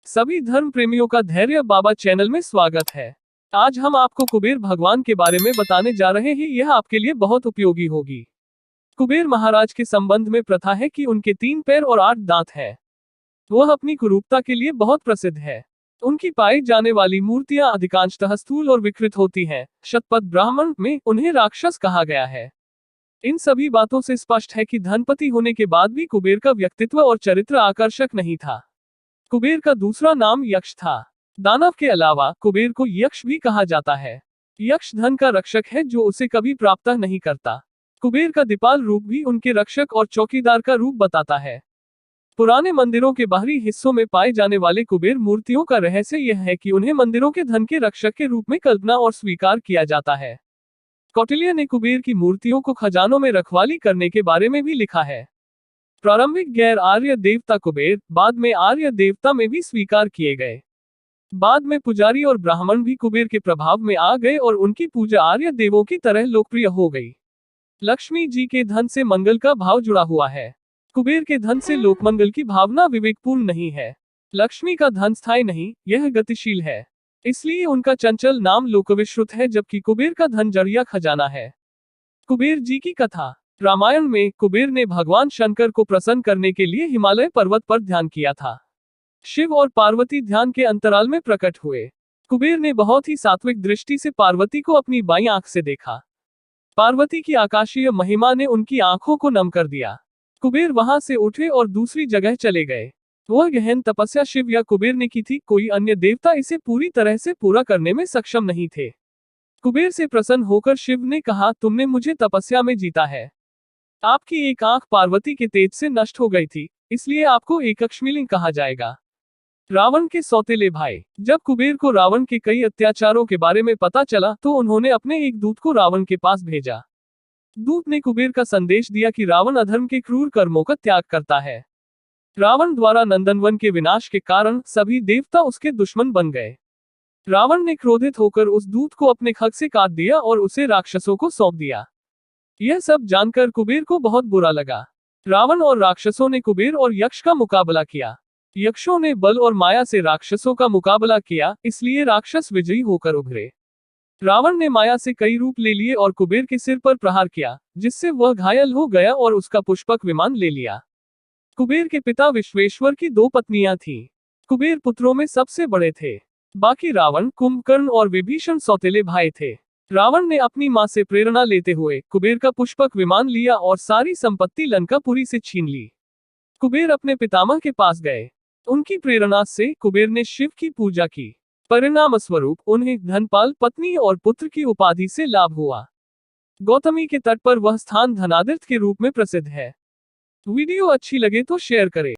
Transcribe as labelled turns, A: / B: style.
A: सभी धर्म प्रेमियों का धैर्य बाबा चैनल में स्वागत है। आज हम आपको कुबेर भगवान के बारे में बताने जा रहे हैं। यह आपके लिए बहुत उपयोगी होगी। कुबेर महाराज के संबंध में प्रथा है कि उनके 3 पैर और 8 दांत हैं। वह अपनी कुरूपता के लिए बहुत प्रसिद्ध है। उनकी पाई जाने वाली मूर्तियां अधिकांशतः स्थूल और विकृत होती हैं। शतपथ ब्राह्मण में उन्हें राक्षस कहा गया है। इन सभी बातों से स्पष्ट है कि धनपति होने के बाद भी कुबेर का व्यक्तित्व और चरित्र आकर्षक नहीं था। कुबेर का दूसरा नाम यक्ष था। दानव के अलावा कुबेर को यक्ष भी कहा जाता है। यक्ष धन का रक्षक है जो उसे कभी प्राप्त नहीं करता। कुबेर का दीपाल रूप भी उनके रक्षक और चौकीदार का रूप बताता है। पुराने मंदिरों के बाहरी हिस्सों में पाए जाने वाले कुबेर मूर्तियों का रहस्य यह है कि उन्हें मंदिरों के धन के रक्षक के रूप में कल्पना और स्वीकार किया जाता है। कौटिल्य ने कुबेर की मूर्तियों को खजानों में रखवाली करने के बारे में भी लिखा है। प्रारंभिक गैर आर्य देवता कुबेर बाद में आर्य देवता में भी स्वीकार किए गए। बाद में पुजारी और ब्राह्मण भी कुबेर के प्रभाव में आ गए और उनकी पूजा आर्य देवों की तरह लोकप्रिय हो गई। लक्ष्मी जी के धन से मंगल का भाव जुड़ा हुआ है। कुबेर के धन से लोकमंगल की भावना विवेकपूर्ण नहीं है। लक्ष्मी का धन स्थायी नहीं, यह गतिशील है। इसलिए उनका चंचल नाम लोकविश्रुत है, जबकि कुबेर का धन जड़ या खजाना है। कुबेर जी की कथा। रामायण में कुबेर ने भगवान शंकर को प्रसन्न करने के लिए हिमालय पर्वत पर ध्यान किया था। शिव और पार्वती ध्यान के अंतराल में प्रकट हुए। कुबेर ने बहुत ही सात्विक दृष्टि से पार्वती को अपनी बाईं आंख से देखा। पार्वती की आकाशीय महिमा ने उनकी आंखों को नम कर दिया। कुबेर वहां से उठे और दूसरी जगह चले गए। वह गहन तपस्या शिव या कुबेर ने की थी। कोई अन्य देवता इसे पूरी तरह से पूरा करने में सक्षम नहीं थे। कुबेर से प्रसन्न होकर शिव ने कहा, तुमने मुझे तपस्या में जीता है। आपकी एक आंख पार्वती के तेज से नष्ट हो गई थी, इसलिए आपको एकक्षमिलिंग कहा जाएगा। रावण के सौतेले भाई। जब कुबेर को रावण के कई अत्याचारों के बारे में पता चला तो उन्होंने अपने एक दूत को रावण के पास भेजा। दूत ने कुबेर का संदेश दिया कि रावण अधर्म के क्रूर कर्मों का त्याग करता है। रावण द्वारा नंदनवन के विनाश के कारण सभी देवता उसके दुश्मन बन गए। रावण ने क्रोधित होकर उस दूत को अपने खग से काट दिया और उसे राक्षसों को सौंप दिया। यह सब जानकर कुबेर को बहुत बुरा लगा। रावण और राक्षसों ने कुबेर और यक्ष का मुकाबला किया। यक्षों ने बल और माया से राक्षसों का मुकाबला किया, इसलिए राक्षस विजयी होकर उभरे। रावण ने माया से कई रूप ले लिए और कुबेर के सिर पर प्रहार किया, जिससे वह घायल हो गया और उसका पुष्पक विमान ले लिया। कुबेर के पिता विश्वेश्वर की 2 पत्नियां थीं। कुबेर पुत्रों में सबसे बड़े थे। बाकी रावण, कुंभकर्ण और विभीषण सौतेले भाई थे। रावण ने अपनी मां से प्रेरणा लेते हुए कुबेर का पुष्पक विमान लिया और सारी संपत्ति लंकापुरी से छीन ली। कुबेर अपने पितामह के पास गए। उनकी प्रेरणा से कुबेर ने शिव की पूजा की। परिणाम स्वरूप उन्हें धनपाल, पत्नी और पुत्र की उपाधि से लाभ हुआ। गौतमी के तट पर वह स्थान धनादिर्थ के रूप में प्रसिद्ध है। वीडियो अच्छी लगे तो शेयर करें।